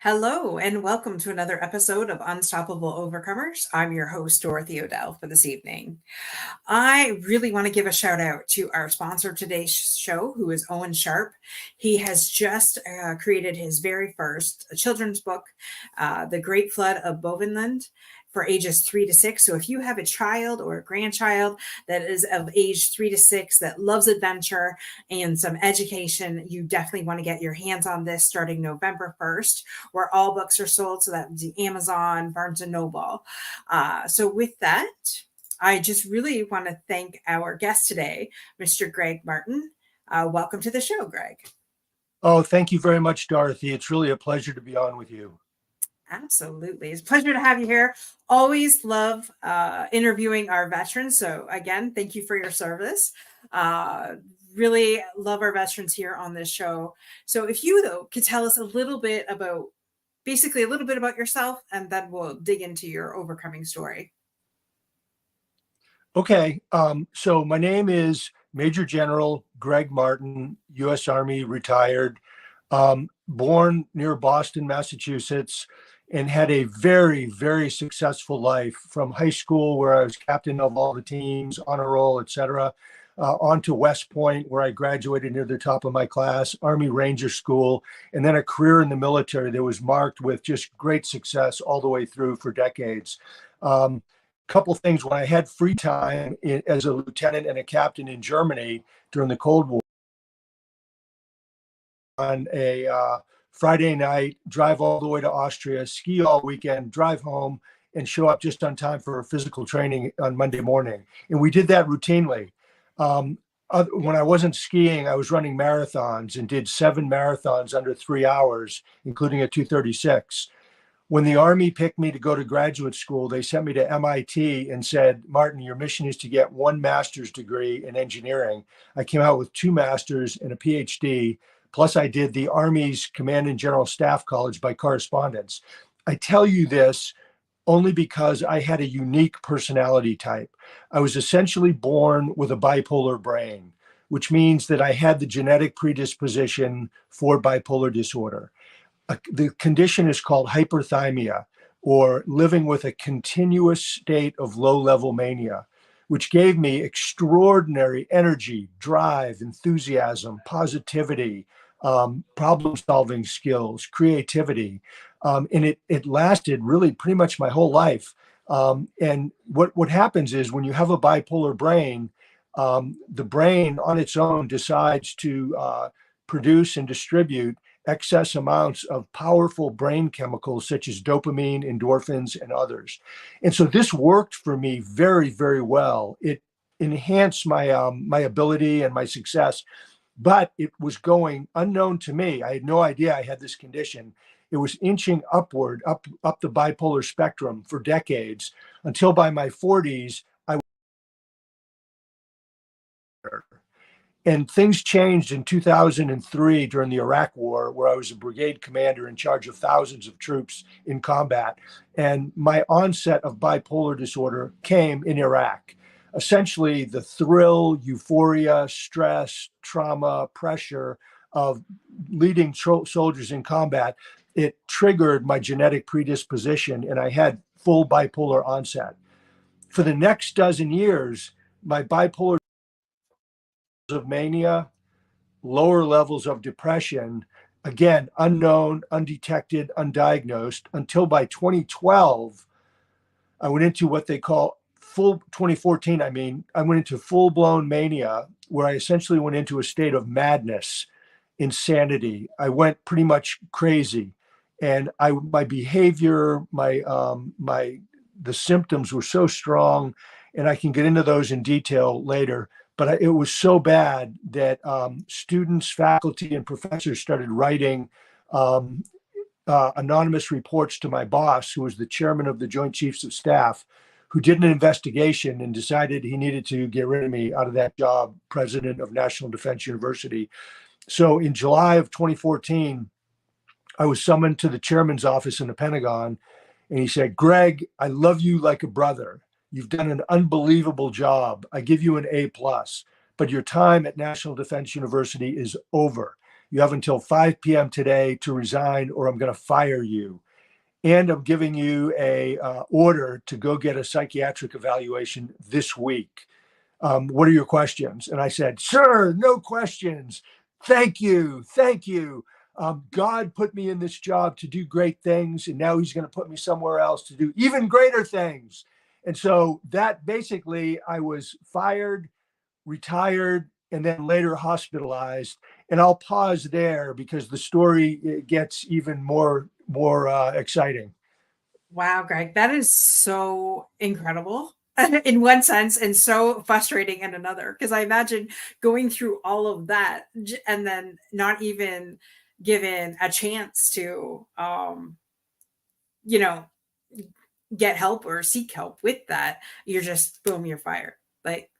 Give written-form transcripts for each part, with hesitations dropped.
Hello, and welcome to another episode of Unstoppable Overcomers. I'm your host, Dorothy Odell, for this evening. I really want to give a shout out to our sponsor today's show, who is Owen Sharp. He has just created his very first children's book, The Great Flood of Bovenland, for ages 3 to 6. So if you have a child or a grandchild that is of age 3 to 6 that loves adventure and some education, you definitely want to get your hands on this starting November 1st, where all books are sold. So that would be Amazon, Barnes and Noble. So with that, I just really want to thank our guest today, Mr. Gregg Martin. Welcome to the show, Gregg. Oh, thank you very much, Dorothy. It's really a pleasure to be on with you. Absolutely. It's a pleasure to have you here. Always love interviewing our veterans. So again, thank you for your service. Really love our veterans here on this show. So if you, though, could tell us a little bit about yourself, and then we'll dig into your overcoming story. Okay, so my name is Major General Gregg Martin, U.S. Army, retired, born near Boston, Massachusetts, and had a very, very successful life from high school, where I was captain of all the teams, honor roll, etc., on to West Point, where I graduated near the top of my class, Army Ranger School, and then a career in the military that was marked with just great success all the way through for decades. Couple things: when I had free time as a lieutenant and a captain in Germany during the Cold War, on a Friday night, drive all the way to Austria, ski all weekend, drive home, and show up just on time for physical training on Monday morning. And we did that routinely. When I wasn't skiing, I was running marathons and did 7 marathons under 3 hours, including a 2:36. When the Army picked me to go to graduate school, they sent me to MIT and said, "Martin, your mission is to get 1 master's degree in engineering." I came out with 2 masters and a PhD, plus I did the Army's Command and General Staff College by correspondence. I tell you this only because I had a unique personality type. I was essentially born with a bipolar brain, which means that I had the genetic predisposition for bipolar disorder. The condition is called hyperthymia, or living with a continuous state of low-level mania, which gave me extraordinary energy, drive, enthusiasm, positivity, problem-solving skills, creativity. And it lasted really pretty much my whole life. And what happens is, when you have a bipolar brain, the brain on its own decides to produce and distribute excess amounts of powerful brain chemicals such as dopamine, endorphins, and others. And so this worked for me very, very well. It enhanced my my ability and my success, but it was going unknown to me. I had no idea I had this condition. It was inching upward, up the bipolar spectrum for decades, until by my 40s, and things changed in 2003 during the Iraq War, where I was a brigade commander in charge of thousands of troops in combat. And my onset of bipolar disorder came in Iraq. Essentially, the thrill, euphoria, stress, trauma, pressure of leading soldiers in combat, it triggered my genetic predisposition, and I had full bipolar onset. For the next dozen years, my bipolar of mania, lower levels of depression, again, unknown, undetected, undiagnosed, until by 2012, I went into what they call 2014, I went into full-blown mania, where I essentially went into a state of madness, insanity. I went pretty much crazy. And my behavior, the symptoms were so strong, and I can get into those in detail later. But it was so bad that students, faculty, and professors started writing anonymous reports to my boss, who was the chairman of the Joint Chiefs of Staff, who did an investigation and decided he needed to get rid of me out of that job, president of National Defense University. So in July of 2014, I was summoned to the chairman's office in the Pentagon, and he said, "Gregg, I love you like a brother. You've done an unbelievable job. I give you an A+, but your time at National Defense University is over. You have until 5 p.m. today to resign, or I'm going to fire you. And I'm giving you a order to go get a psychiatric evaluation this week. What are your questions? And I said, sir, no questions. Thank you. Thank you. God put me in this job to do great things, and now he's going to put me somewhere else to do even greater things. And so that basically, I was fired, retired, and then later hospitalized. And I'll pause there because the story gets even more exciting. Wow, Greg, that is so incredible in one sense and so frustrating in another. Because I imagine going through all of that and then not even given a chance to, you know, get help or seek help with that. You're just boom, you're fired. Like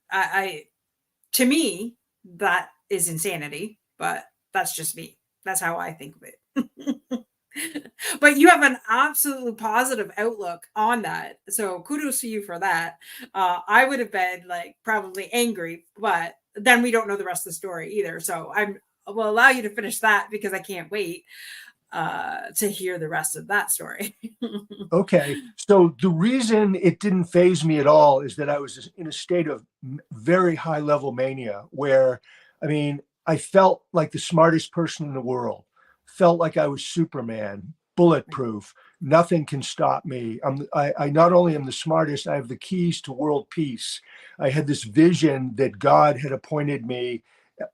to me, that is insanity. But that's just me. That's how I think of it. But you have an absolutely positive outlook on that. So kudos to you for that. I would have been like probably angry, but then we don't know the rest of the story either. So I'm will allow you to finish that because I can't wait to hear the rest of that story. Okay. So the reason it didn't phase me at all is that I was in a state of very high level mania where, I mean, I felt like the smartest person in the world, felt like I was Superman, bulletproof. Nothing can stop me. I not only am the smartest, I have the keys to world peace. I had this vision that God had appointed me,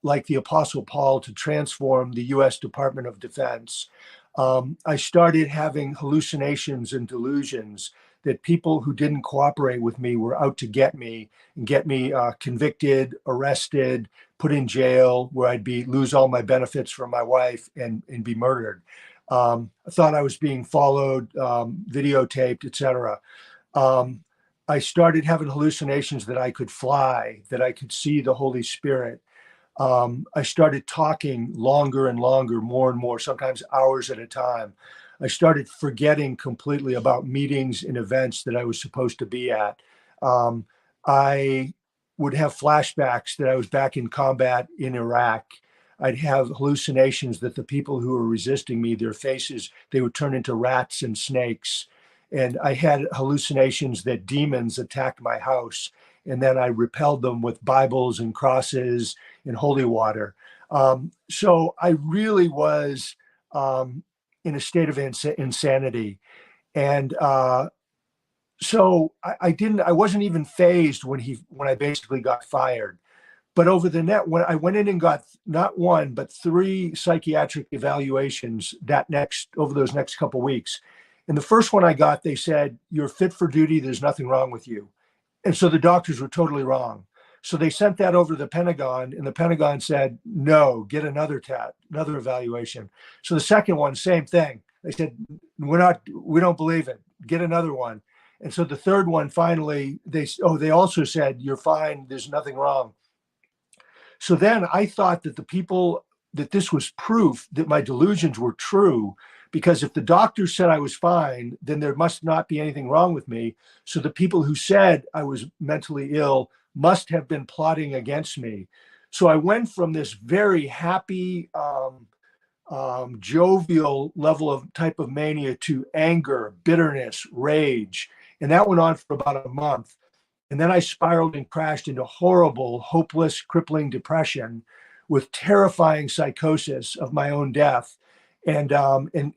like the Apostle Paul, to transform the US Department of Defense. I started having hallucinations and delusions that people who didn't cooperate with me were out to get me and get me convicted, arrested, put in jail, where I'd be lose all my benefits from my wife and be murdered. I thought I was being followed, videotaped, etc. I started having hallucinations that I could fly, that I could see the Holy Spirit. I started talking longer and longer, more and more, sometimes hours at a time. I started forgetting completely about meetings and events that I was supposed to be at. I would have flashbacks that I was back in combat in Iraq. I'd have hallucinations that the people who were resisting me, their faces, they would turn into rats and snakes. And I had hallucinations that demons attacked my house. And then I repelled them with Bibles and crosses and holy water. So I really was in a state of insanity. And I wasn't even phased when I basically got fired. But over the net, when I went in and got not one, but 3 psychiatric evaluations over those next couple of weeks. And the first one I got, they said, you're fit for duty. There's nothing wrong with you. And so the doctors were totally wrong. So they sent that over to the Pentagon, and the Pentagon said, no, get another evaluation. So the second one, same thing. They said, we don't believe it. Get another one. And so the third one, finally, they also said, you're fine. There's nothing wrong. So then I thought that this was proof that my delusions were true, because if the doctor said I was fine, then there must not be anything wrong with me. So the people who said I was mentally ill must have been plotting against me. So I went from this very happy, jovial level of type of mania to anger, bitterness, rage. And that went on for about a month. And then I spiraled and crashed into horrible, hopeless, crippling depression with terrifying psychosis of my own death. And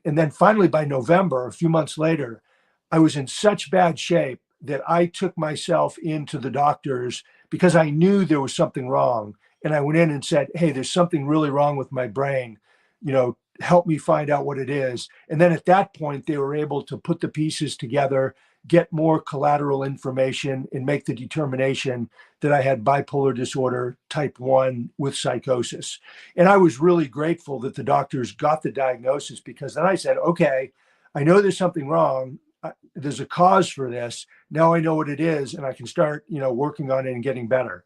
then finally, by November, a few months later, I was in such bad shape that I took myself into the doctors because I knew there was something wrong. And I went in and said, hey, there's something really wrong with my brain. Help me find out what it is. And then at that point, they were able to put the pieces together, get more collateral information, and make the determination that I had bipolar disorder type 1 with psychosis. And I was really grateful that the doctors got the diagnosis, because then I said, okay, I know there's something wrong. There's a cause for this. Now I know what it is, and I can start, working on it and getting better.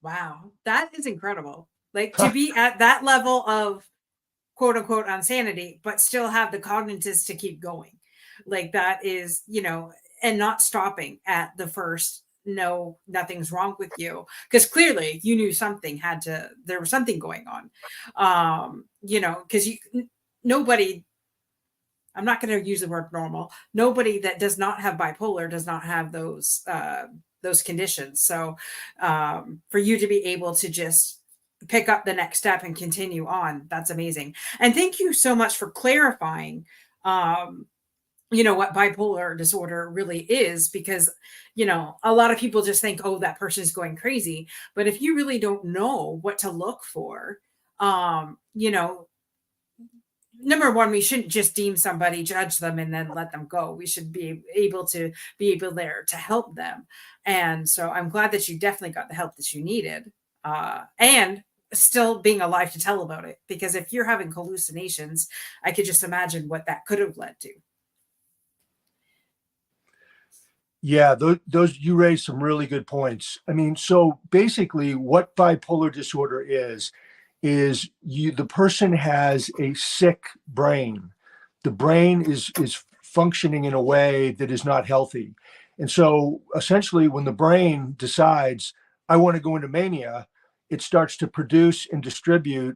Wow, that is incredible. Like to be at that level of quote unquote insanity, but still have the cognizance to keep going. Like that is, and not stopping at the first know nothing's wrong with you, because clearly you knew there was something going on. Because nobody, I'm not going to use the word normal. Nobody that does not have bipolar does not have those conditions. So, for you to be able to just pick up the next step and continue on, that's amazing. And thank you so much for clarifying, what bipolar disorder really is, because, a lot of people just think, oh, that person's going crazy. But if you really don't know what to look for, um, you know, number one, we shouldn't just deem somebody, judge them, and then let them go. We should be able there to help them. And so I'm glad that you definitely got the help that you needed, and still being alive to tell about it. Because if you're having hallucinations, I could just imagine what that could have led to. Yeah, those you raised some really good points. I mean, so basically, what bipolar disorder is the person has a sick brain. The brain is functioning in a way that is not healthy, and so essentially, when the brain decides I want to go into mania, it starts to produce and distribute,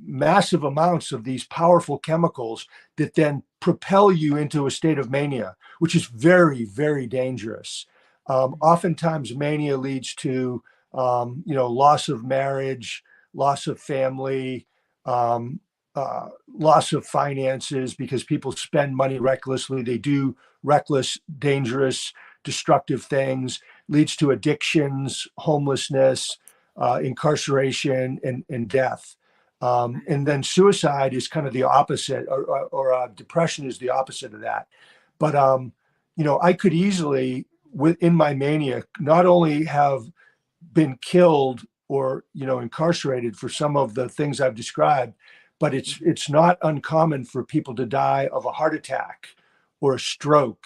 massive amounts of these powerful chemicals that then propel you into a state of mania, which is very, very dangerous. Oftentimes, mania leads to, loss of marriage, loss of family, loss of finances because people spend money recklessly. They do reckless, dangerous, destructive things, leads to addictions, homelessness, incarceration, and death. And then suicide is kind of the opposite, or depression is the opposite of that. But I could easily, within my mania, not only have been killed or incarcerated for some of the things I've described, but it's not uncommon for people to die of a heart attack or a stroke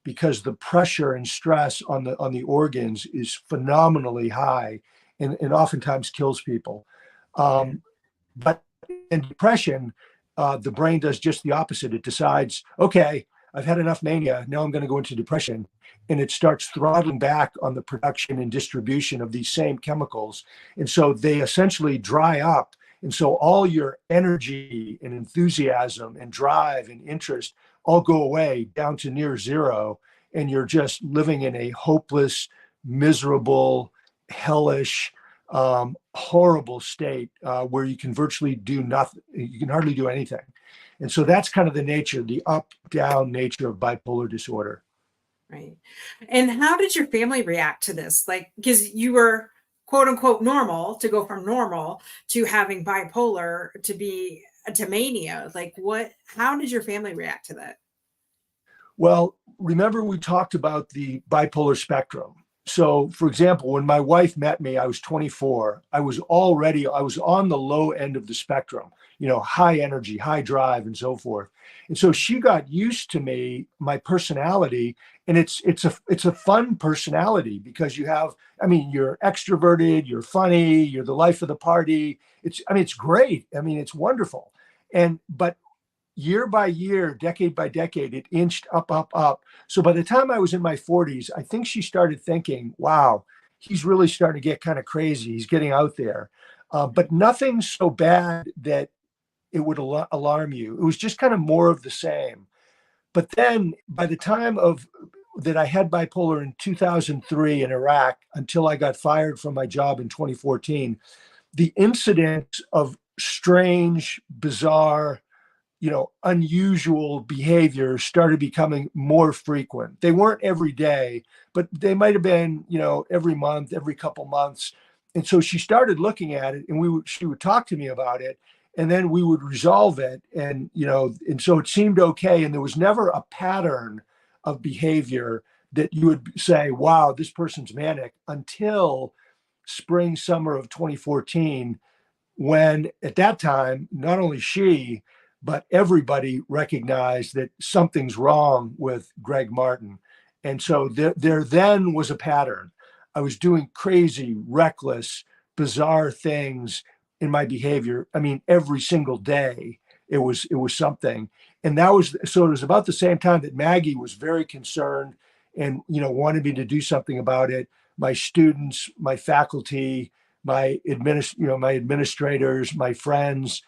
because the pressure and stress on the organs is phenomenally high and oftentimes kills people. But in depression, the brain does just the opposite. It decides, okay, I've had enough mania. Now I'm going to go into depression. And it starts throttling back on the production and distribution of these same chemicals. And so they essentially dry up. And so all your energy and enthusiasm and drive and interest all go away down to near zero. And you're just living in a hopeless, miserable, hellish, horrible state where you can virtually do nothing. You can hardly do anything. And so that's kind of the nature, the up-down nature of bipolar disorder. Right. And how did your family react to this? Like, because you were quote unquote normal, to go from normal to having bipolar to mania. Like, how did your family react to that? Well, remember we talked about the bipolar spectrum. So, for example, when my wife met me, I was 24. I was on the low end of the spectrum, high energy, high drive, and so forth. And so she got used to my personality, and it's a fun personality because you're extroverted, you're funny, you're the life of the party. It's great. It's wonderful. But year by year, decade by decade, it inched up, up, up. So by the time I was in my 40s, I think she started thinking, wow, he's really starting to get kind of crazy. He's getting out there. But nothing so bad that it would alarm you. It was just kind of more of the same. But then by the time that I had bipolar in 2003 in Iraq until I got fired from my job in 2014, the incident of strange, bizarre, unusual behavior started becoming more frequent. They weren't every day, but they might have been, every month, every couple months. And so she started looking at it, and she would talk to me about it, and then we would resolve it. And, and so it seemed okay. And there was never a pattern of behavior that you would say, wow, this person's manic, until spring, summer of 2014, when at that time, not only she, but everybody recognized that something's wrong with Gregg Martin. And so there then was a pattern. I was doing crazy, reckless, bizarre things in my behavior. Every single day it was something. And it was about the same time that Maggie was very concerned and, wanted me to do something about it. My students, my faculty, my administrators, my friends,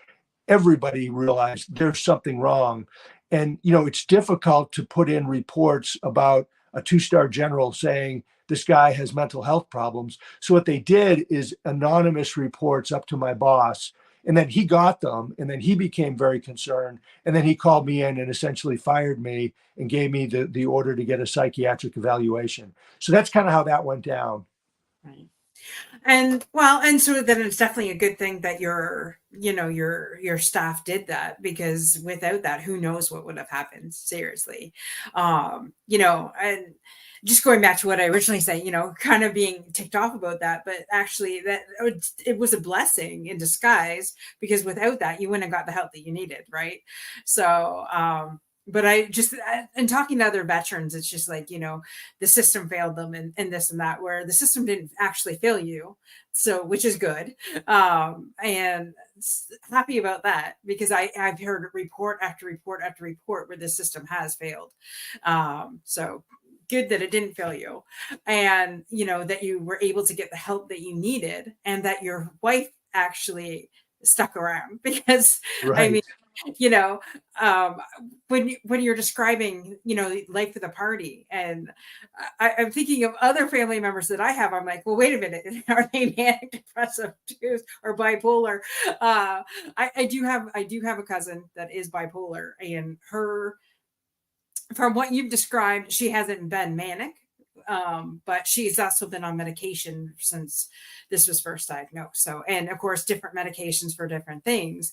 everybody realized there's something wrong. And, it's difficult to put in reports about a two-star general saying this guy has mental health problems. So what they did is anonymous reports up to my boss. And then he got them, and then he became very concerned. And then he called me in and essentially fired me and gave me the order to get a psychiatric evaluation. So that's kind of how that went down. Right. And well, and so then it's definitely a good thing that your staff did that, because without that, who knows what would have happened, seriously. And just going back to what I originally said, kind of being ticked off about that, but actually that it was a blessing in disguise, because without that, you wouldn't have got the help that you needed, right? So but I just, and talking to other veterans, it's just like, the system failed them, and this and that, where the system didn't actually fail you. So, which is good. And happy about that, because I've heard report after report after report where the system has failed. So good that it didn't fail you, and, that you were able to get the help that you needed, and that your wife actually stuck around, because I mean, Right. you know, um, when you're describing, life with a party, and I'm thinking of other family members that I have. I'm like, well, wait a minute, are they manic depressive too, or bipolar? I do have a cousin that is bipolar, and her, from what you've described, she hasn't been manic, but she's also been on medication since this was first diagnosed. So, and of course, different medications for different things.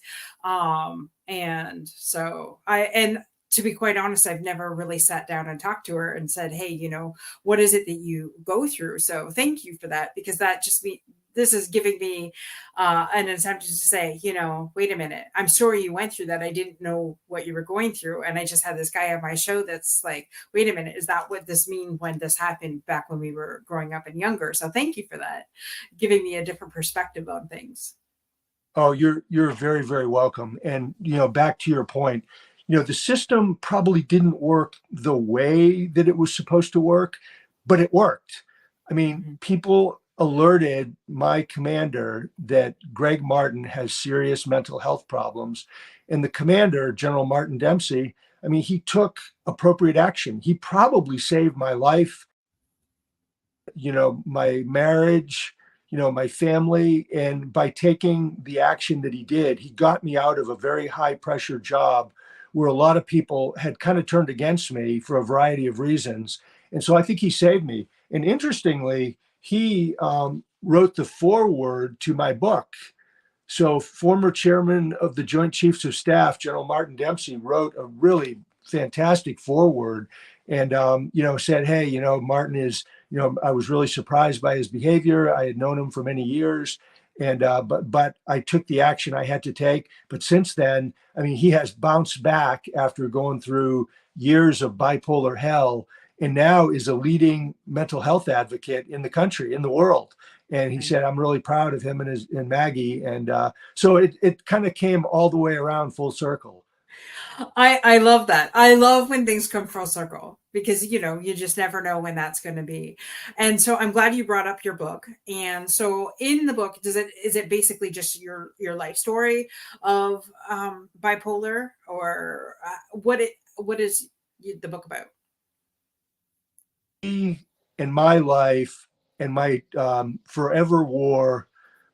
And so and to be quite honest, I've never really sat down and talked to her and said, hey, what is it that you go through? So thank you for that, because that just this is giving me an incentive to say, wait a minute, I'm sorry you went through that. I didn't know what you were going through. And I just had this guy on my show that's like, wait a minute, is that what this mean when this happened back when we were growing up and younger? So thank you for that, giving me a different perspective on things. Oh, you're very, very welcome. And, back to your point, the system probably didn't work the way that it was supposed to work, but it worked. I mean, Mhm. people alerted my commander that Gregg Martin has serious mental health problems. And the commander, General Martin Dempsey, I mean, he took appropriate action. He probably saved my life, my marriage, my family. And by taking the action that he did, he got me out of a very high pressure job where a lot of people had kind of turned against me for a variety of reasons. And so I think he saved me. And interestingly, he wrote the foreword to my book. So, former chairman of the Joint Chiefs of Staff, General Martin Dempsey, wrote a really fantastic foreword, and said, "Hey, Martin is, I was really surprised by his behavior. I had known him for many years, and but I took the action I had to take. But since then, I mean, he has bounced back after going through years of bipolar hell, and now is a leading mental health advocate in the country, in the world." And he Right. said, "I'm really proud of him and Maggie." And so it kind of came all the way around full circle. I love that. I love when things come full circle, because you just never know when that's going to be. And so I'm glad you brought up your book. And so in the book, is it basically just your life story of bipolar, or what is the book about? Me and my life and my forever war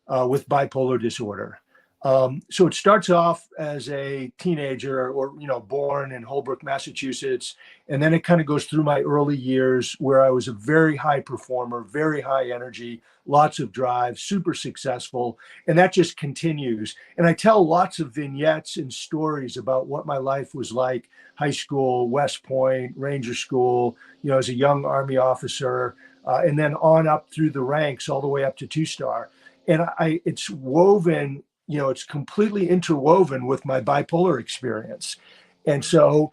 with bipolar disorder. So it starts off as a teenager, or born in Holbrook, Massachusetts, and then it kind of goes through my early years where I was a very high performer, very high energy, lots of drive, super successful, and that just continues. And I tell lots of vignettes and stories about what my life was like: high school, West Point, Ranger School, as a young Army officer, and then on up through the ranks all the way up to two-star. And it's woven, it's completely interwoven with my bipolar experience. And so,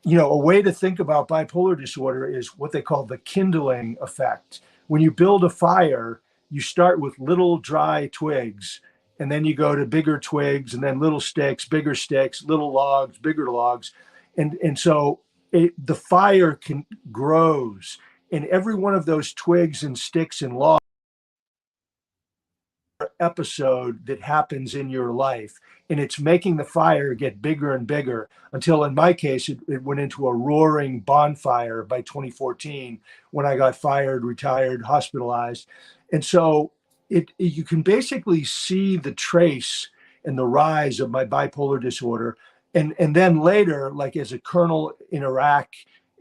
a way to think about bipolar disorder is what they call the kindling effect. When you build a fire, you start with little dry twigs, and then you go to bigger twigs, and then little sticks, bigger sticks, little logs, bigger logs. And so the fire grows, And every one of those twigs and sticks and logs episode that happens in your life, and it's making the fire get bigger and bigger until, in my case, it went into a roaring bonfire by 2014 when I got fired, retired, hospitalized. And so you can basically see the trace and the rise of my bipolar disorder. And then later, like as a colonel in Iraq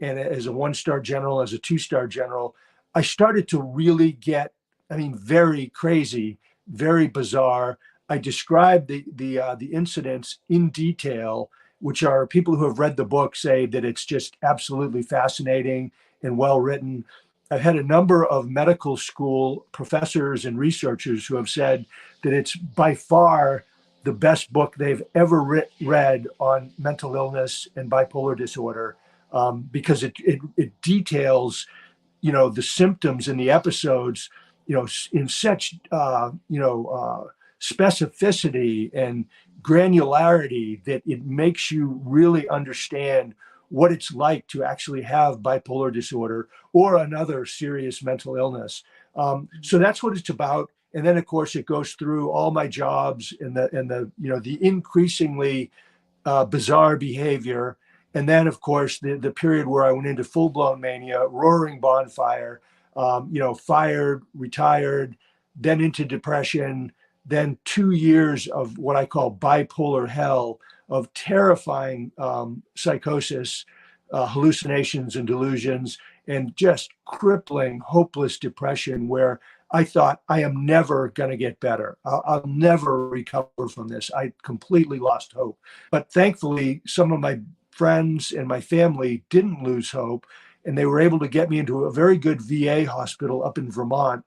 and as a one-star general, as a two-star general, I started to really get, I mean, very crazy, very bizarre. I described the incidents in detail, which are, people who have read the book say that it's just absolutely fascinating and well written. I've had a number of medical school professors and researchers who have said that it's by far the best book they've ever read on mental illness and bipolar disorder, because it details, the symptoms in the episodes, in such, specificity and granularity that it makes you really understand what it's like to actually have bipolar disorder or another serious mental illness. So that's what it's about. And then, of course, it goes through all my jobs and the increasingly bizarre behavior. And then, of course, the period where I went into full blown mania, roaring bonfire, fired, retired, then into depression, then 2 years of what I call bipolar hell, of terrifying psychosis, hallucinations and delusions, and just crippling, hopeless depression where I thought, I am never going to get better. I'll never recover from this. I completely lost hope. But thankfully, some of my friends and my family didn't lose hope, and they were able to get me into a very good VA hospital up in Vermont,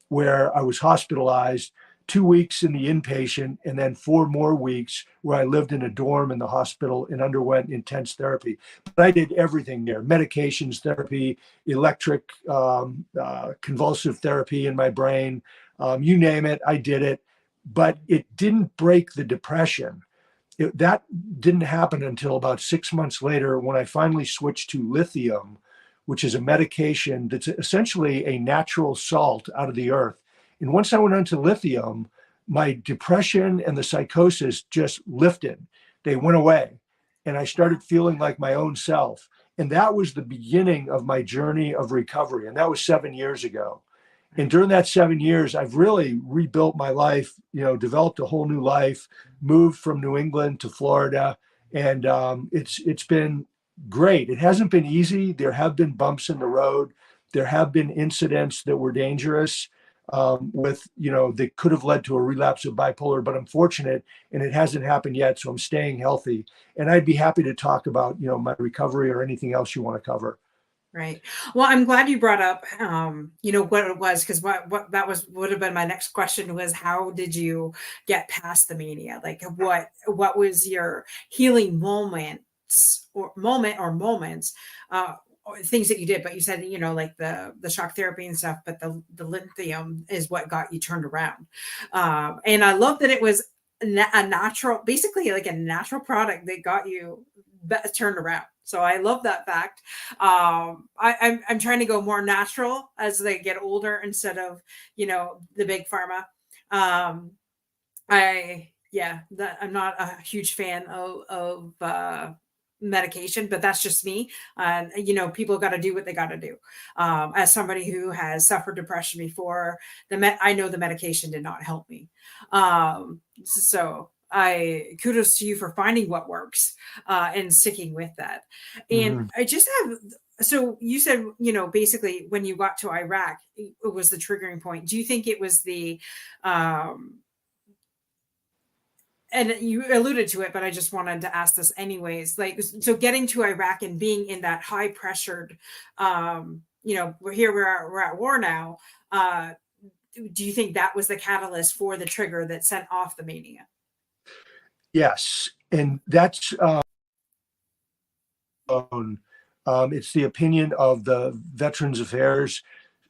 where I was hospitalized 2 weeks in the inpatient, and then 4 more weeks where I lived in a dorm in the hospital and underwent intense therapy. But I did everything there: medications, therapy, electric convulsive therapy in my brain, you name it, I did it. But it didn't break the depression. That didn't happen until about 6 months later, when I finally switched to lithium, which is a medication that's essentially a natural salt out of the earth. And once I went onto lithium, my depression and the psychosis just lifted. They went away. And I started feeling like my own self. And that was the beginning of my journey of recovery. And that was 7 years ago. And during that 7 years, I've really rebuilt my life, developed a whole new life, moved from New England to Florida. And it's been great. It hasn't been easy. There have been bumps in the road. There have been incidents that were dangerous, that could have led to a relapse of bipolar, but I'm fortunate and it hasn't happened yet. So I'm staying healthy, and I'd be happy to talk about, my recovery or anything else you want to cover. Right. Well, I'm glad you brought up, what it was, because what that would have been my next question was, how did you get past the mania? Like, what was your healing moments, or things that you did? But you said, like the shock therapy and stuff, but the lithium is what got you turned around. And I love that it was a natural, basically like a natural product that got you turned around. So I love that fact. I'm trying to go more natural as they get older instead of, the big pharma. I'm not a huge fan of medication, but that's just me. And people got to do what they got to do. As somebody who has suffered depression before, I know the medication did not help me. So I kudos to you for finding what works and sticking with that. And Mm-hmm. I just have, so you said, basically when you got to Iraq, it was the triggering point. Do you think it was and you alluded to it, but I just wanted to ask this anyways, like, so getting to Iraq and being in that high pressured, we're at war now. Do you think that was the catalyst for the trigger that sent off the mania? Yes. And that's, it's the opinion of the Veterans Affairs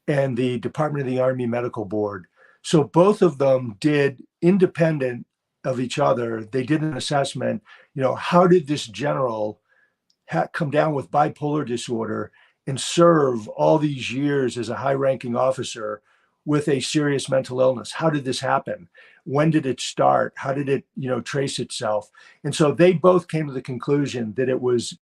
and the Department of the Army Medical Board. So both of them did, independent of each other, they did an assessment, how did this general come down with bipolar disorder and serve all these years as a high ranking officer with a serious mental illness? How did this happen? When did it start? How did it, trace itself? And so they both came to the conclusion that it was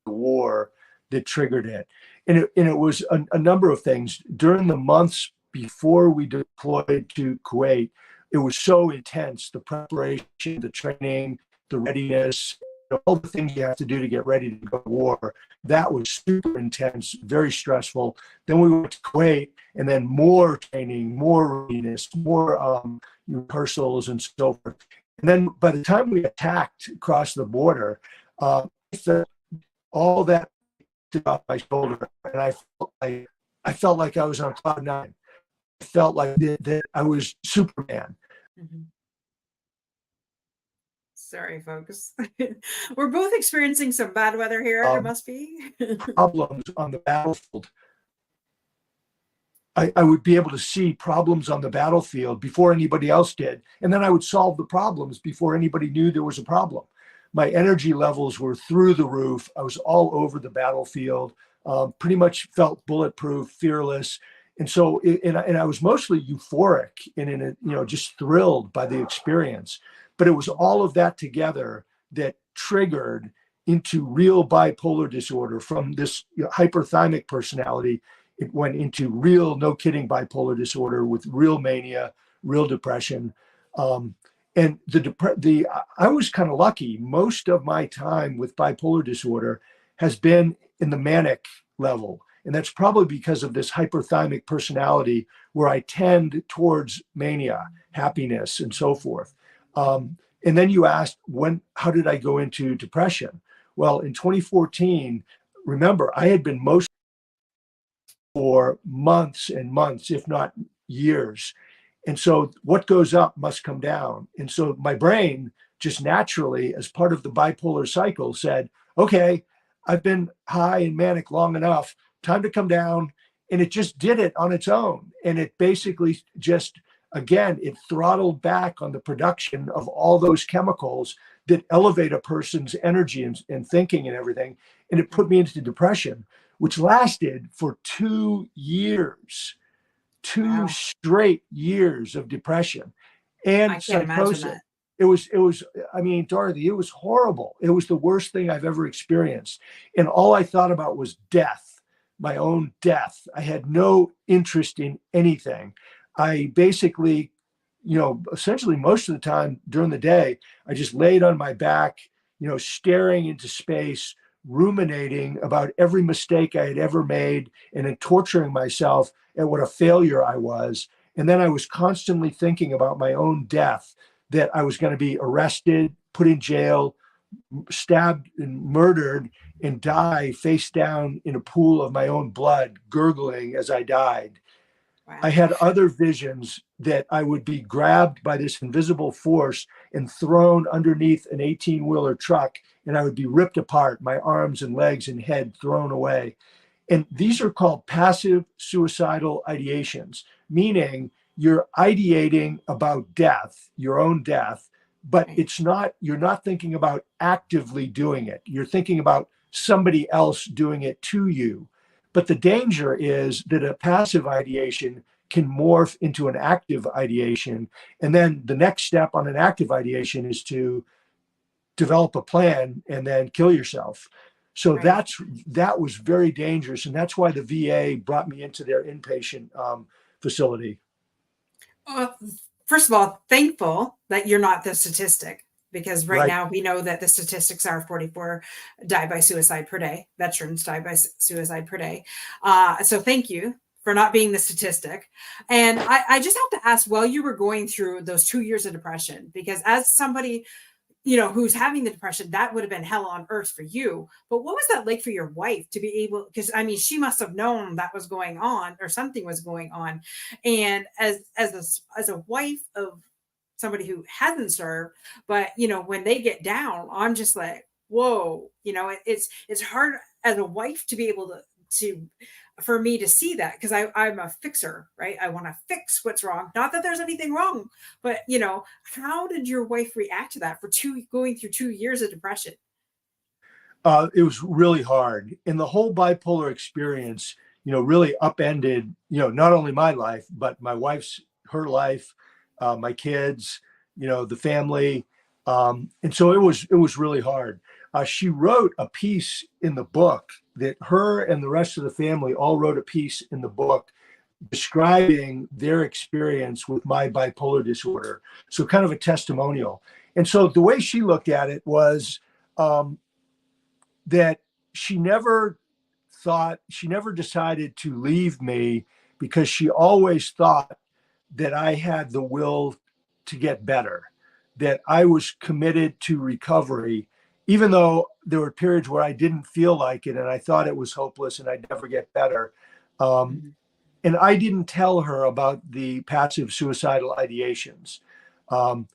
the war that triggered it. And it was a number of things. During the months before we deployed to Kuwait, it was so intense, the preparation, the training, the readiness, all the things you have to do to get ready to go to war. That was super intense, very stressful. Then we went to Kuwait, and then more training, more readiness, more rehearsals, and so forth. And then by the time we attacked across the border, all that off my shoulder, and I felt like I was on cloud nine. I felt like that I was Superman. Mm-hmm. Sorry, folks. We're both experiencing some bad weather here. It must be problems on the battlefield. I would be able to see problems on the battlefield before anybody else did, and then I would solve the problems before anybody knew there was a problem. My energy levels were through the roof. I was all over the battlefield, pretty much felt bulletproof, fearless. And so, and I was mostly euphoric and just thrilled by the experience. But it was all of that together that triggered into real bipolar disorder. From this hyperthymic personality, it went into real, no kidding, bipolar disorder with real mania, real depression. And I was kind of lucky. Most of my time with bipolar disorder has been in the manic level. And that's probably because of this hyperthymic personality where I tend towards mania, happiness, and so forth. And then you asked, how did I go into depression? Well, in 2014, remember, I had been most for months and months, if not years. And so what goes up must come down. And so my brain just naturally, as part of the bipolar cycle, said, okay, I've been high and manic long enough, time to come down. And it just did it on its own. And it basically just, again, it throttled back on the production of all those chemicals that elevate a person's energy and thinking and everything. And it put me into depression, which lasted for 2 years. Two wow. straight years of depression and I can't psychosis. imagine that. It was, I mean, Dorothy, it was horrible. It was the worst thing I've ever experienced. And all I thought about was death, my own death. I had no interest in anything. I basically, essentially most of the time during the day, I just laid on my back, staring into space, ruminating about every mistake I had ever made, and then torturing myself at what a failure I was. And then I was constantly thinking about my own death, that I was going to be arrested, put in jail, stabbed and murdered, and die face down in a pool of my own blood, gurgling as I died. Wow. I had other visions that I would be grabbed by this invisible force and thrown underneath an 18-wheeler truck, and I would be ripped apart, my arms and legs and head thrown away. And these are called passive suicidal ideations, meaning you're ideating about death, your own death, but you're not thinking about actively doing it. You're thinking about somebody else doing it to you. But the danger is that a passive ideation can morph into an active ideation. And then the next step on an active ideation is to develop a plan and then kill yourself. So that was very dangerous. And that's why the VA brought me into their inpatient facility. First of all, thankful that you're not the statistic, because right now we know that the statistics are 44 die by suicide per day. Veterans die by suicide per day. So thank you for not being the statistic. And I just have to ask, while you were going through those 2 years of depression, because as somebody who's having the depression, that would have been hell on earth for you. But what was that like for your wife to be able, because I mean, she must have known that was going on or something was going on. And as a wife of somebody who hasn't served, but when they get down, I'm just like, whoa, it's hard as a wife to be able to for me to see that, because I'm a fixer, right? I want to fix what's wrong. Not that there's anything wrong, but how did your wife react to that for going through 2 years of depression? It was really hard. And the whole bipolar experience, really upended, not only my life, but my wife's, her life, my kids, the family. And so it was really hard. She wrote a piece in the book that her and the rest of the family all wrote a piece in the book describing their experience with my bipolar disorder. So kind of a testimonial. And so the way she looked at it was, um, that she never decided to leave me because she always thought that I had the will to get better, that I was committed to recovery, even though there were periods where I didn't feel like it and I thought it was hopeless and I'd never get better. Um, Mhm. and I didn't tell her about the passive suicidal ideations. Um,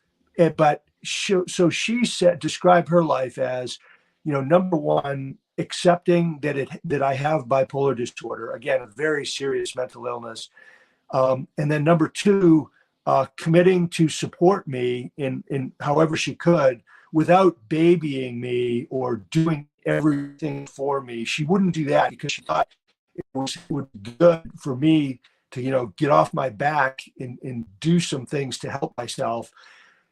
but so she said, described her life as, number one, accepting that I have bipolar disorder, again, a very serious mental illness, and then number two, committing to support me in however she could without babying me or doing everything for me. She wouldn't do that because she thought it would be good for me to get off my back and do some things to help myself.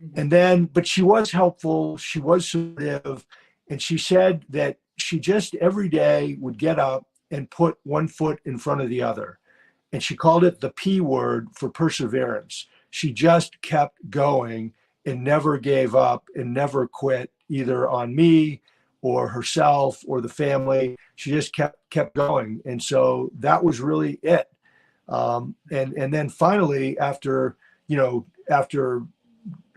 Mhm. And then, but she was helpful, she was supportive, and she said that she just every day would get up and put one foot in front of the other, and she called it the P word for perseverance. She just kept going and never gave up and never quit either on me or herself or the family. She just kept going, and so that was really it. And then finally, after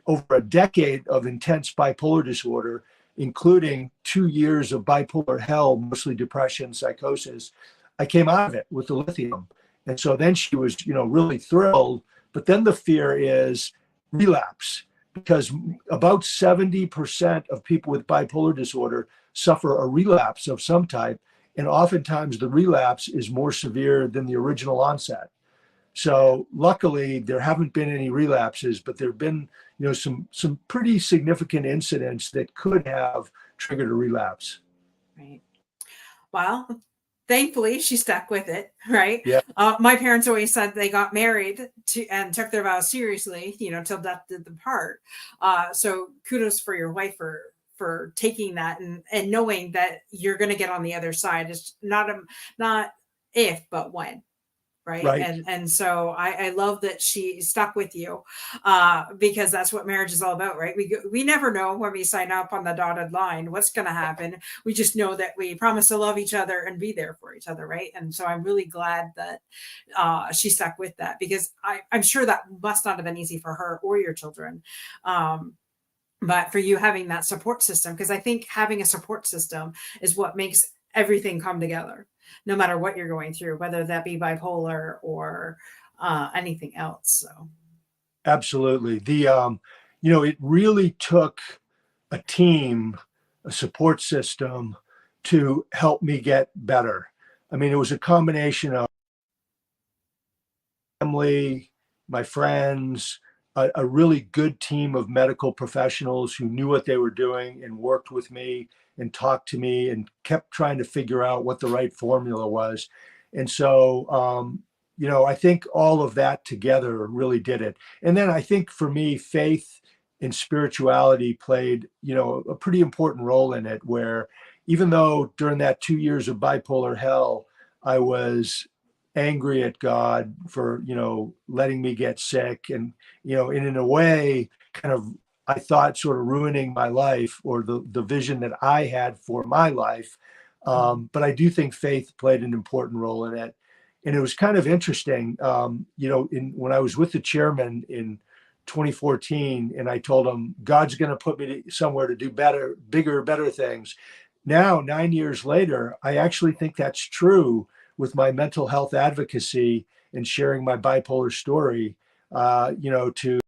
over a decade of intense bipolar disorder, including 2 years of bipolar hell, mostly depression, psychosis, I came out of it with the lithium. And so then she was, really thrilled. But then the fear is relapse, because about 70% of people with bipolar disorder suffer a relapse of some type. And oftentimes the relapse is more severe than the original onset. So luckily, there haven't been any relapses, but there have been, some pretty significant incidents that could have triggered a relapse. Right. Well, thankfully she stuck with it, right? Yeah, My parents always said they got married to and took their vows seriously, till death did them part. So kudos for your wife for taking that and knowing that you're going to get on the other side. It's not if but when, right? right. And so I love that she stuck with you, because that's what marriage is all about, right? We never know when we sign up on the dotted line what's going to happen. We just know that we promise to love each other and be there for each other, right? And so I'm really glad that she stuck with that, because I'm sure that must not have been easy for her or your children. But for you having that support system, because I think having a support system is what makes everything come together, no matter what you're going through, whether that be bipolar or anything else. So, Absolutely. It really took a team, a support system to help me get better. I mean, it was a combination of family, my friends, a really good team of medical professionals who knew what they were doing and worked with me and talked to me and kept trying to figure out what the right formula was. And so, I think all of that together really did it. And then I think for me, faith and spirituality played, a pretty important role in it, where even though during that 2 years of bipolar hell, I was angry at God for, letting me get sick and, in a way, kind of, I thought, sort of ruining my life or the vision that I had for my life. mhm. But I do think faith played an important role in it. And it was kind of interesting, when I was with the chairman in 2014, and I told him, God's going to put me somewhere to do better, bigger, better things. Now, 9 years later, I actually think that's true with my mental health advocacy and sharing my bipolar story, to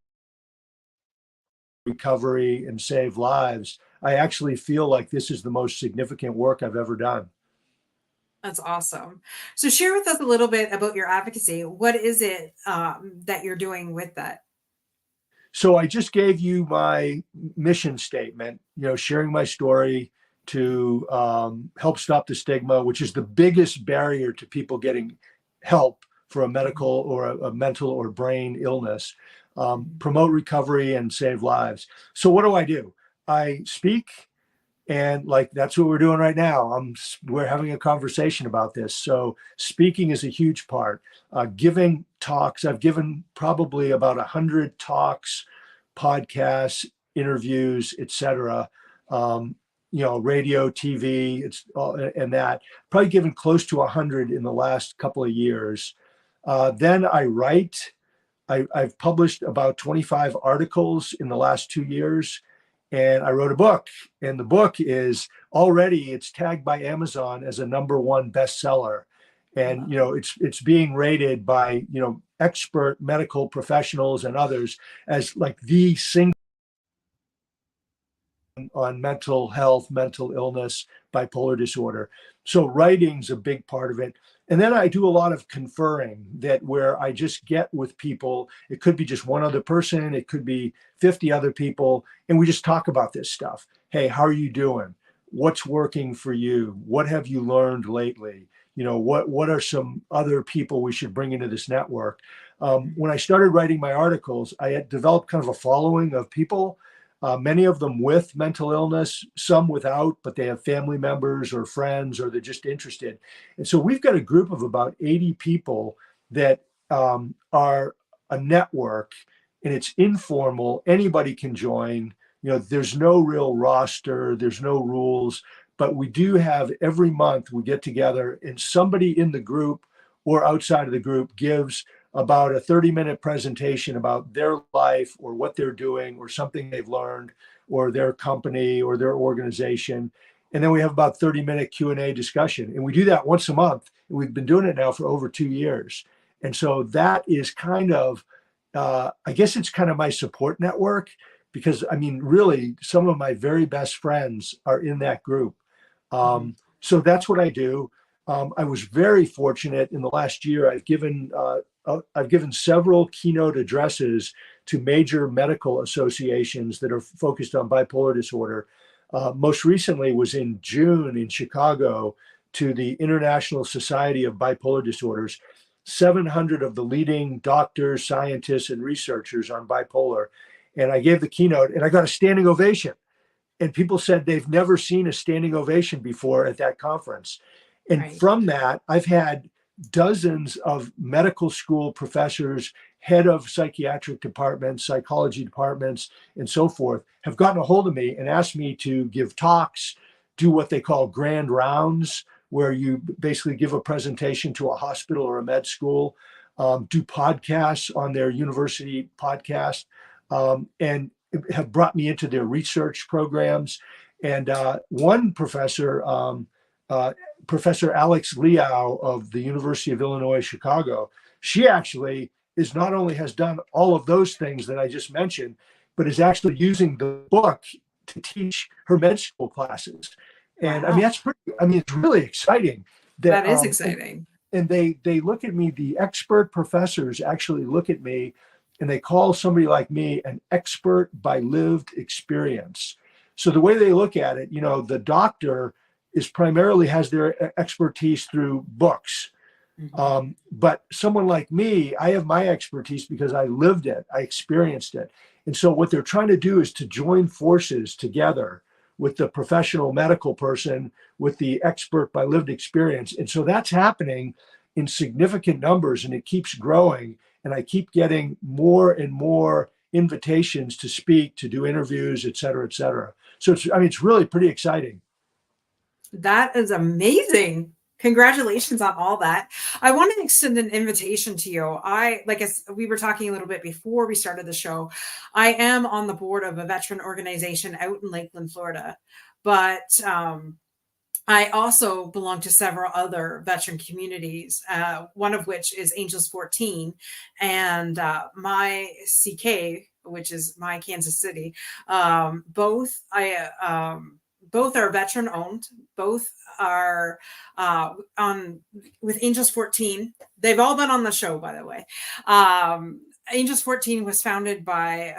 recovery and save lives. I actually feel like this is the most significant work I've ever done. That's awesome. So, share with us a little bit about your advocacy. What is it that you're doing with that? So I just gave you my mission statement, sharing my story to help stop the stigma, which is the biggest barrier to people getting help for a medical or a mental or brain illness, promote recovery and save lives. So what do? I speak, and like that's what we're doing right now. We're having a conversation about this. So speaking is a huge part. Giving talks. I've given probably about 100 talks, podcasts, interviews, etc. Radio, TV, it's all, and that probably given close to 100 in the last couple of years. Then I write. I've published about 25 articles in the last 2 years, and I wrote a book. And the book is already, it's tagged by Amazon as a #1 bestseller. And it's being rated by expert medical professionals and others as like the single on mental health, mental illness, bipolar disorder. So writing's a big part of it. And then I do a lot of conferring where I just get with people. It could be just one other person. It could be 50 other people. And we just talk about this stuff. Hey, how are you doing? What's working for you? What have you learned lately? What are some other people we should bring into this network? When I started writing my articles, I had developed kind of a following of people, many of them with mental illness, some without, but they have family members or friends, or they're just interested. And so we've got a group of about 80 people that are a network, and it's informal. Anybody can join. There's no real roster, there's no rules, but we do have every month we get together, and somebody in the group or outside of the group gives about a 30-minute presentation about their life or what they're doing or something they've learned or their company or their organization. And then we have about 30-minute Q&A discussion. And we do that once a month. And we've been doing it now for over 2 years. And so that is kind of, I guess it's kind of my support network, because I mean, really, some of my very best friends are in that group. So that's what I do. I was very fortunate in the last year. I've given several keynote addresses to major medical associations that are focused on bipolar disorder. Most recently was in June in Chicago to the International Society of Bipolar Disorders. 700 of the leading doctors, scientists, and researchers on bipolar. And I gave the keynote, and I got a standing ovation. And people said they've never seen a standing ovation before at that conference. And Right. From that, I've had dozens of medical school professors, head of psychiatric departments, psychology departments, and so forth, have gotten a hold of me and asked me to give talks, do what they call grand rounds, where you basically give a presentation to a hospital or a med school, do podcasts on their university podcast, and have brought me into their research programs. And one professor, Professor Alex Liao of the University of Illinois, Chicago, she actually is not only has done all of those things that I just mentioned, but is actually using the book to teach her med school classes. And Wow. I mean, it's really exciting. That is exciting. And they look at me, the expert professors actually look at me, and they call somebody like me an expert by lived experience. So the way they look at it, the doctor is primarily has their expertise through books. Mm-hmm. But someone like me, I have my expertise because I lived it, I experienced it. And so what they're trying to do is to join forces together with the professional medical person, with the expert by lived experience. And so that's happening in significant numbers, and it keeps growing. And I keep getting more and more invitations to speak, to do interviews, et cetera, et cetera. So it's really pretty exciting. That is amazing. Congratulations on all that. I want to extend an invitation to you. As we were talking a little bit before we started the show, I am on the board of a veteran organization out in Lakeland, Florida. But I also belong to several other veteran communities, one of which is Angels 14, and my CK, which is my Kansas City. Both are veteran owned. Both are on with Angels 14. They've all been on the show, by the way. Angels 14 was founded by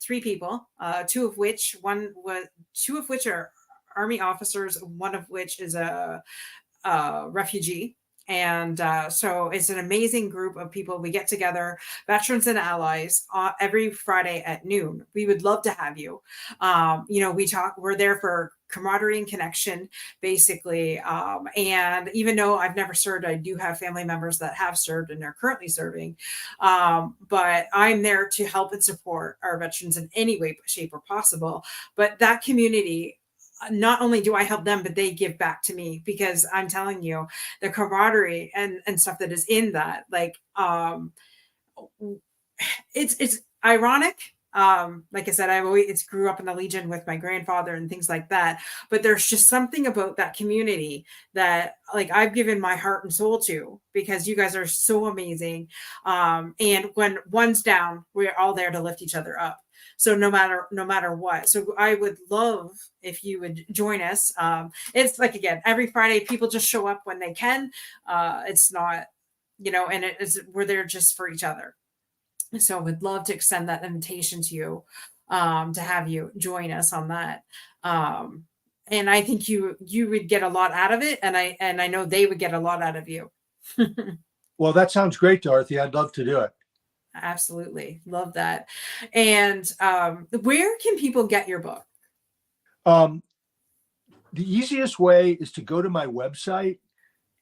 3 people, two of which Army officers, one of which is a refugee. And so it's an amazing group of people. We get together, veterans and allies, every Friday at noon. We would love to have you. We talk, we're there for camaraderie and connection, basically. And even though I've never served, I do have family members that have served and are currently serving. But I'm there to help and support our veterans in any way, shape, or possible. But that community, not only do I help them, but they give back to me, because I'm telling you, the camaraderie and stuff that is in that, like, it's ironic. Like I said, I always grew up in the Legion with my grandfather and things like that. But there's just something about that community that, like, I've given my heart and soul to, because you guys are so amazing. And when one's down, we're all there to lift each other up. So no matter what. So I would love if you would join us. It's like, again, every Friday, people just show up when they can. It's not, and we're there just for each other. So we'd love to extend that invitation to you, to have you join us on that. And I think you would get a lot out of it, and I know they would get a lot out of you. Well, that sounds great, Dorothy. I'd love to do it. Absolutely. Love that. And where can people get your book? The easiest way is to go to my website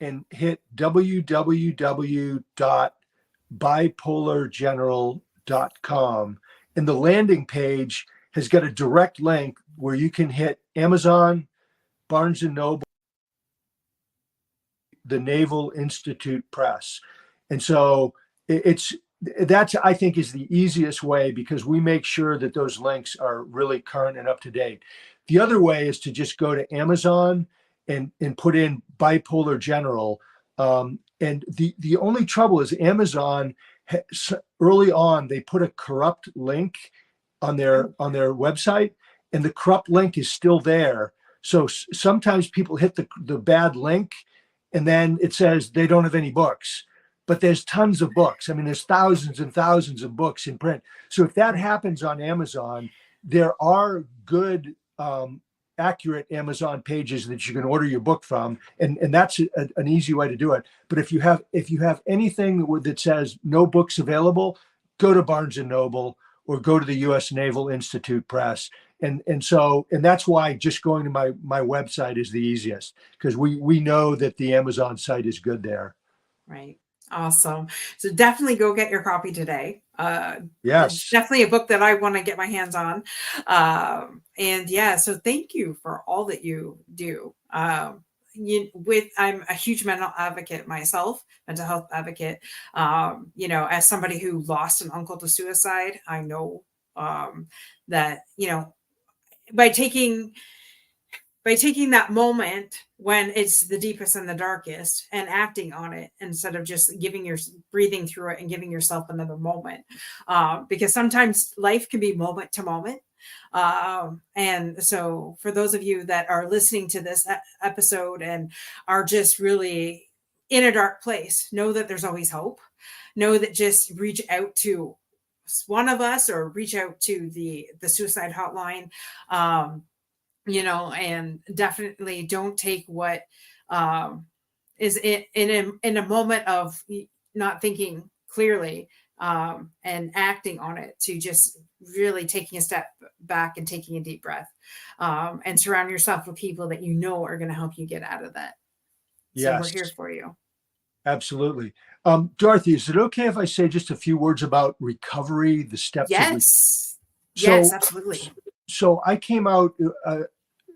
and hit www.bipolargeneral.com. And the landing page has got a direct link where you can hit Amazon, Barnes & Noble, the Naval Institute Press. And so that's, I think, is the easiest way, because we make sure that those links are really current and up to date. The other way is to just go to Amazon and put in Bipolar General. And the only trouble is Amazon, early on, they put a corrupt link on their website, and the corrupt link is still there. So sometimes people hit the bad link, and then it says they don't have any books. But there's tons of books. I mean, there's thousands and thousands of books in print. So if that happens on Amazon, there are good, accurate Amazon pages that you can order your book from, and that's an easy way to do it. But if you have anything that says no books available, go to Barnes and Noble or go to the U.S. Naval Institute Press. And that's why just going to my website is the easiest, because we know that the Amazon site is good there. Right. Awesome. So definitely go get your copy today. Yes. Definitely a book that I want to get my hands on. And yeah, so thank you for all that you do. I'm a huge mental advocate myself, mental health advocate. As somebody who lost an uncle to suicide, I know that, by taking that moment when it's the deepest and the darkest and acting on it, instead of just breathing through it and giving yourself another moment. Because sometimes life can be moment to moment. And so for those of you that are listening to this episode and are just really in a dark place, know that there's always hope. Know that just reach out to one of us or reach out to the suicide hotline. And definitely don't take what is in a moment of not thinking clearly and acting on it, to just really taking a step back and taking a deep breath, and surround yourself with people that are going to help you get out of that. So Yes. we're here for you. Absolutely. Dorothy, is it okay if I say just a few words about recovery, the steps? Yes. Yes, absolutely. So I came out, it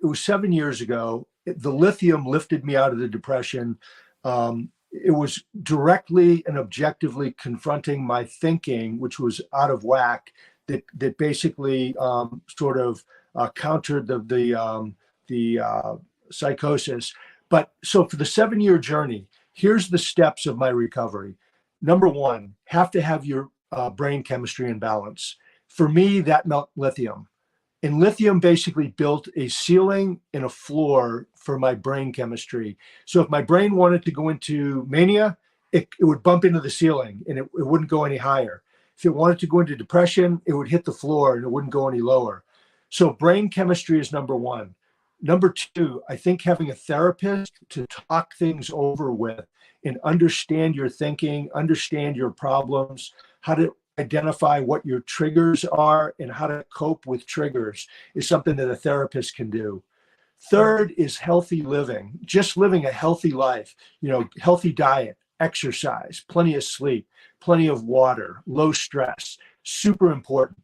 was 7 years ago. The lithium lifted me out of the depression. It was directly and objectively confronting my thinking, which was out of whack, that basically sort of countered the psychosis. But so for the 7-year journey, here's the steps of my recovery. Number one, have to have your brain chemistry in balance. For me, that meant lithium. And lithium basically built a ceiling and a floor for my brain chemistry. So if my brain wanted to go into mania, it would bump into the ceiling and it wouldn't go any higher. If it wanted to go into depression, it would hit the floor and it wouldn't go any lower. So brain chemistry is number one. Number two, I think having a therapist to talk things over with and understand your thinking, understand your problems, how to identify what your triggers are and how to cope with triggers is something that a therapist can do. Third is healthy living, just living a healthy life, healthy diet, exercise, plenty of sleep, plenty of water, low stress, super important.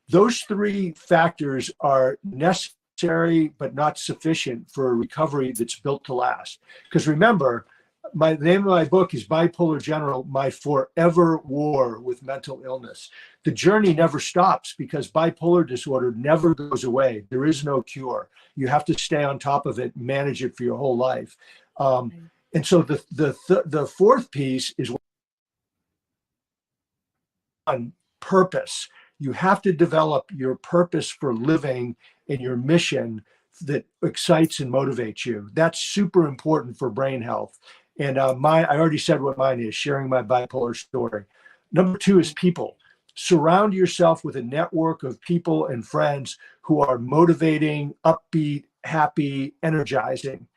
Those three factors are necessary but not sufficient for a recovery that's built to last. Because remember, the name of my book is Bipolar General, My Forever War with Mental Illness. The journey never stops because bipolar disorder never goes away. There is no cure. You have to stay on top of it, manage it for your whole life. And so the fourth piece is on purpose. You have to develop your purpose for living and your mission that excites and motivates you. That's super important for brain health. And I already said what mine is, sharing my bipolar story. Number two is people. Surround yourself with a network of people and friends who are motivating, upbeat, happy, energizing.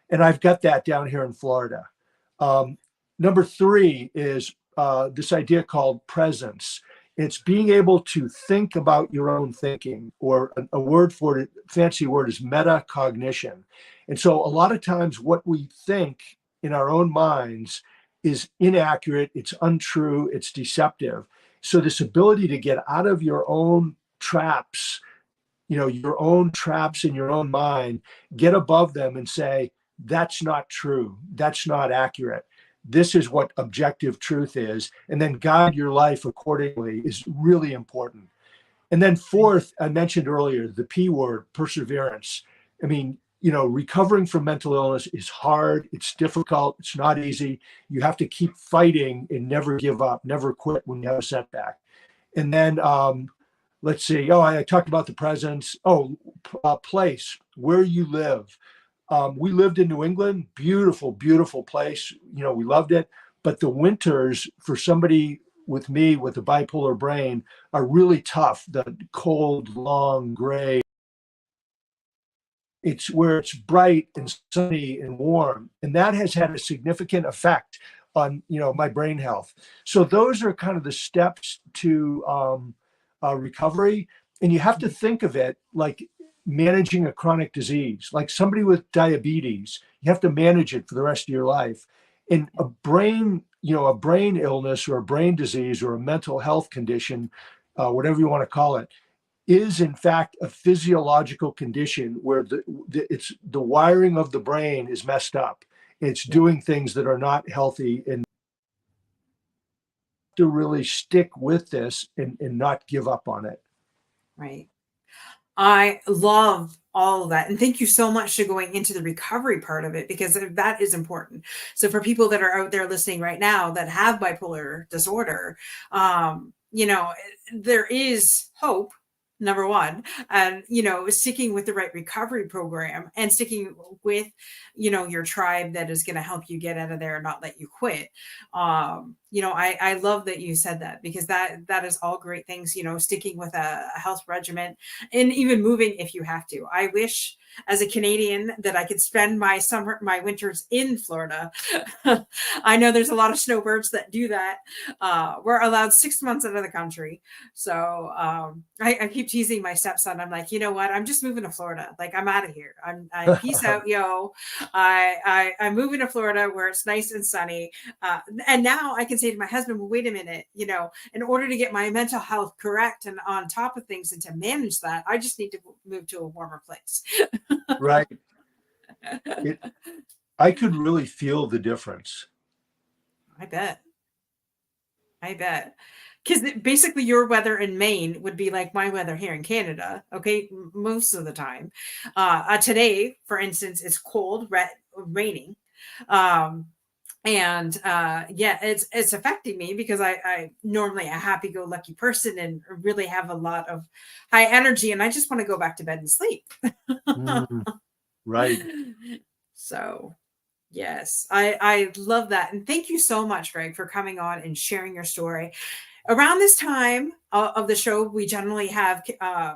And I've got that down here in Florida. Number three is this idea called presence. It's being able to think about your own thinking, or a word for it, fancy word is metacognition. And so a lot of times what we think in our own minds is inaccurate, it's untrue, it's deceptive. So this ability to get out of your own traps, your own traps in your own mind, get above them and say, that's not true, that's not accurate, this is what objective truth is, and then guide your life accordingly is really important. And then fourth, I mentioned earlier, the P word, perseverance. I mean, recovering from mental illness is hard, it's difficult, it's not easy. You have to keep fighting and never give up, never quit when you have a setback. And then let's see, I talked about the presence. Place, where you live. We lived in New England, beautiful, beautiful place. We loved it. But the winters for somebody with me with a bipolar brain are really tough. The cold, long, gray. It's where it's bright and sunny and warm. And that has had a significant effect on, my brain health. So those are kind of the steps to recovery. And you have to think of it like managing a chronic disease, like somebody with diabetes. You have to manage it for the rest of your life. And a brain illness or a brain disease or a mental health condition, whatever you want to call it, is in fact a physiological condition where it's the wiring of the brain is messed up. It's doing things that are not healthy, and to really stick with this and not give up on it. Right. I love all of that. And thank you so much for going into the recovery part of it, because that is important. So for people that are out there listening right now that have bipolar disorder, there is hope. Number one, and sticking with the right recovery program and sticking with your tribe that is going to help you get out of there and not let you quit. I love that you said that, because that is all great things. Sticking with a health regimen and even moving if you have to. I wish, as a Canadian, that I could spend my winters in Florida. I know there's a lot of snowbirds that do that. We're allowed 6 months out of the country. So I keep teasing my stepson. I'm like, you know what? I'm just moving to Florida. Like, I'm out of here. I peace out, yo. I'm moving to Florida where it's nice and sunny. And now I can say to my husband, well, wait a minute, in order to get my mental health correct and on top of things and to manage that, I just need to move to a warmer place. Right. I could really feel the difference. I bet. Because basically your weather in Maine would be like my weather here in Canada. Okay. Most of the time. Today, for instance, it's cold, raining. It's affecting me because I normally a happy-go-lucky person and really have a lot of high energy, and I just want to go back to bed and sleep. Right. So yes, I love that. And thank you so much, Gregg, for coming on and sharing your story. around this time of the show, we generally have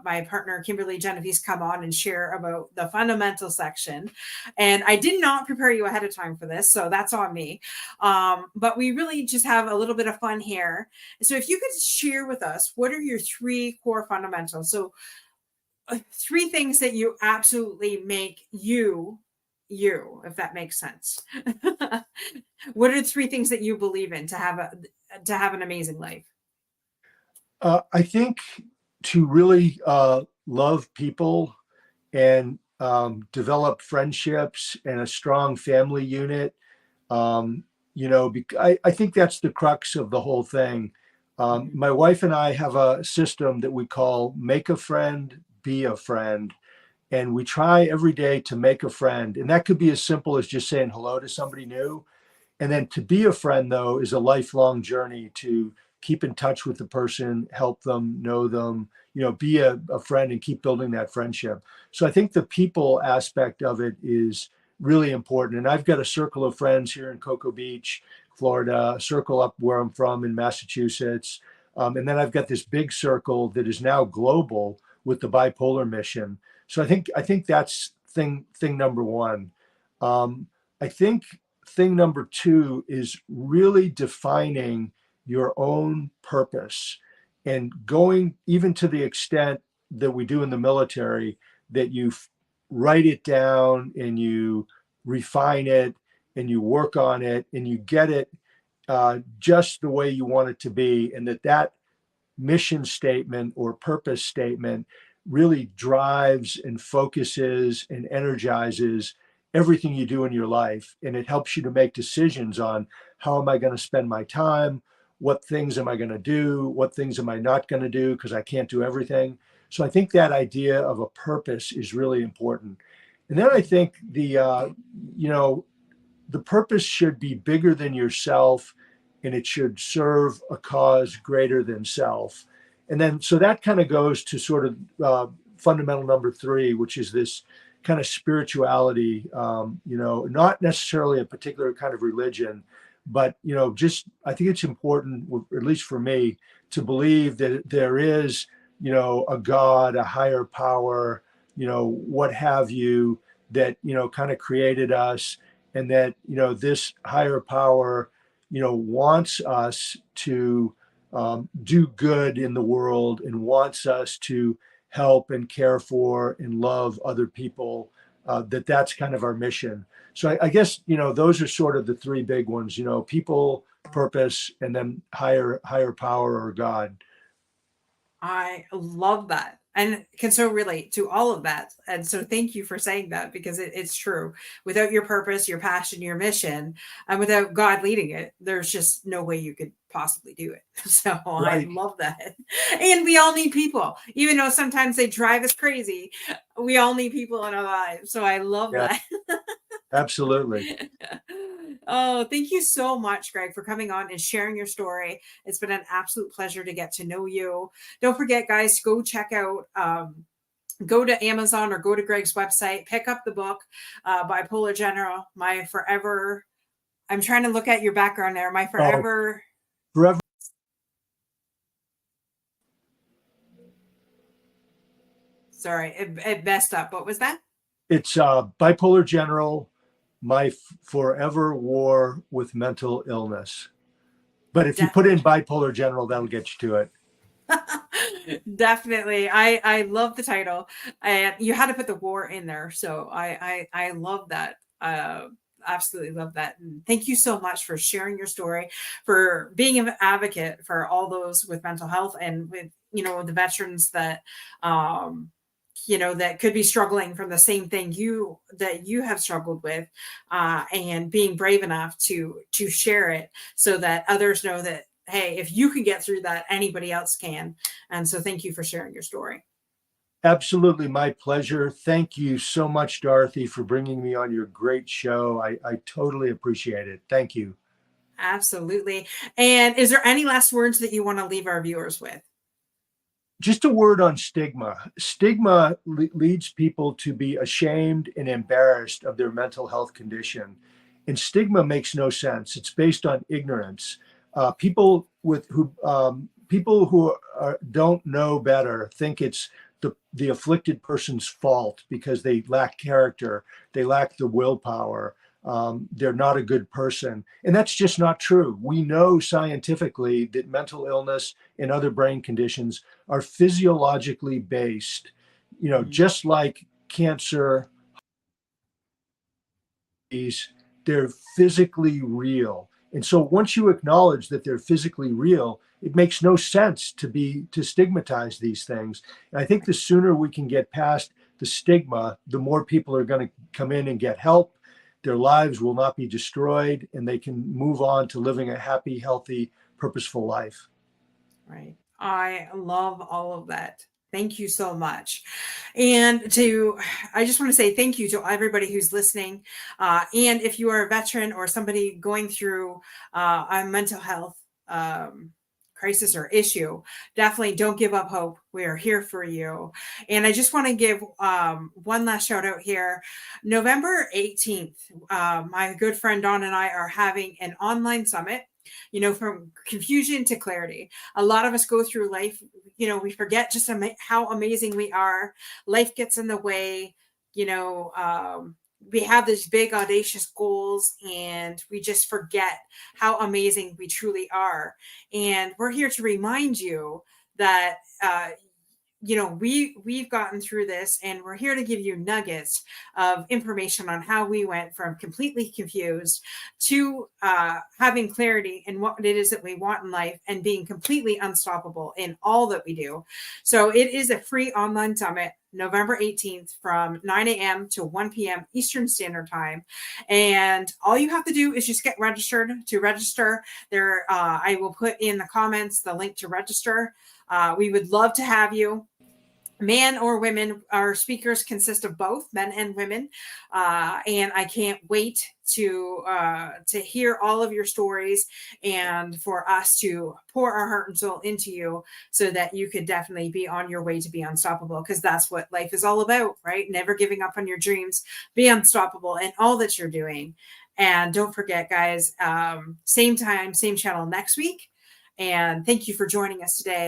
my partner Kimberly Genovese come on and share about the fundamental section. And I did not prepare you ahead of time for this, so that's on me. But we really just have a little bit of fun here. So if you could share with us, what are your three core fundamentals? So three things that you absolutely make you, if that makes sense. What are the three things that you believe in to have an amazing life? I think to really love people and develop friendships and a strong family unit, I think that's the crux of the whole thing. My wife and I have a system that we call make a friend, be a friend. And we try every day to make a friend. And that could be as simple as just saying hello to somebody new. And then to be a friend, though, is a lifelong journey to keep in touch with the person, help them, know them, be a friend and keep building that friendship. So I think the people aspect of it is really important. And I've got a circle of friends here in Cocoa Beach, Florida, a circle up where I'm from in Massachusetts. And then I've got this big circle that is now global with the bipolar mission. So I think that's thing number one. I think thing number two is really defining your own purpose and going even to the extent that we do in the military, that you write it down and you refine it and you work on it and you get it just the way you want it to be, and that mission statement or purpose statement really drives and focuses and energizes everything you do in your life. And it helps you to make decisions on how am I going to spend my time? What things am I going to do? What things am I not going to do? Because I can't do everything. So I think that idea of a purpose is really important. And then I think the purpose should be bigger than yourself, and it should serve a cause greater than self. And then, so that kind of goes to sort of fundamental number three, which is this kind of spirituality, not necessarily a particular kind of religion, but, just, I think it's important, at least for me, to believe that there is, a God, a higher power, what have you, that, kind of created us, and that, this higher power, wants us to do good in the world and wants us to help and care for and love other people. That's kind of our mission. So I guess those are sort of the three big ones. People, purpose, and then higher power or God. I love that and can so relate to all of that. And so thank you for saying that, because it's true. Without your purpose, your passion, your mission, and without God leading it, there's just no way you could possibly do it. So I Right. love that. And we all need people, even though sometimes they drive us crazy. We all need people in our lives. So I love Yeah, that. absolutely. Oh, thank you so much, Greg, for coming on and sharing your story. It's been an absolute pleasure to get to know you. Don't forget, guys, go check out, go to Amazon or go to Greg's website, pick up the book, Bipolar General, My Forever. I'm trying to look at your background there. My Oh, Forever. forever. Sorry, it messed up. What was that? It's Bipolar General, My Forever War with Mental Illness. But if you put in Bipolar General, that'll get you to it. Definitely. I love the title. And you had to put the war in there. So I love that. Absolutely love that. And thank you so much for sharing your story, for being an advocate for all those with mental health and with, the veterans that, that could be struggling from the same thing that you have struggled with, and being brave enough to share it so that others know that, hey, if you can get through that, anybody else can. And so thank you for sharing your story. Absolutely, my pleasure. Thank you so much, Dorothy, for bringing me on your great show. I totally appreciate it. Thank you. Absolutely. And is there any last words that you want to leave our viewers with? Just a word on stigma. Stigma leads people to be ashamed and embarrassed of their mental health condition. And stigma makes no sense. It's based on ignorance. People people who don't know better think it's the afflicted person's fault because they lack character, they lack the willpower, they're not a good person. And that's just not true. We know scientifically that mental illness and other brain conditions are physiologically based, just like cancer, they're physically real. And so once you acknowledge that they're physically real, it makes no sense to stigmatize these things. And I think the sooner we can get past the stigma, the more people are going to come in and get help. Their lives will not be destroyed, and they can move on to living a happy, healthy, purposeful life. Right. I love all of that. Thank you so much. And I just want to say thank you to everybody who's listening. And if you are a veteran or somebody going through a mental health crisis or issue, definitely don't give up hope. We are here for you. And I just want to give one last shout out here. November 18th, my good friend Dawn and I are having an online summit. From confusion to clarity. A lot of us go through life, we forget just how amazing we are. Life gets in the way, we have these big audacious goals and we just forget how amazing we truly are. And we're here to remind you that, we've gotten through this, and we're here to give you nuggets of information on how we went from completely confused to having clarity in what it is that we want in life and being completely unstoppable in all that we do. So it is a free online summit, November 18th from 9 a.m. to 1 p.m. Eastern Standard Time. And all you have to do is just get registered. To register there, I will put in the comments the link to register. We would love to have you. Man or women. Our speakers consist of both men and women, and I can't wait to hear all of your stories and for us to pour our heart and soul into you so that you could definitely be on your way to be unstoppable, because that's what life is all about, right? Never giving up on your dreams, be unstoppable in all that you're doing. And don't forget, guys, same time, same channel next week. And thank you for joining us today.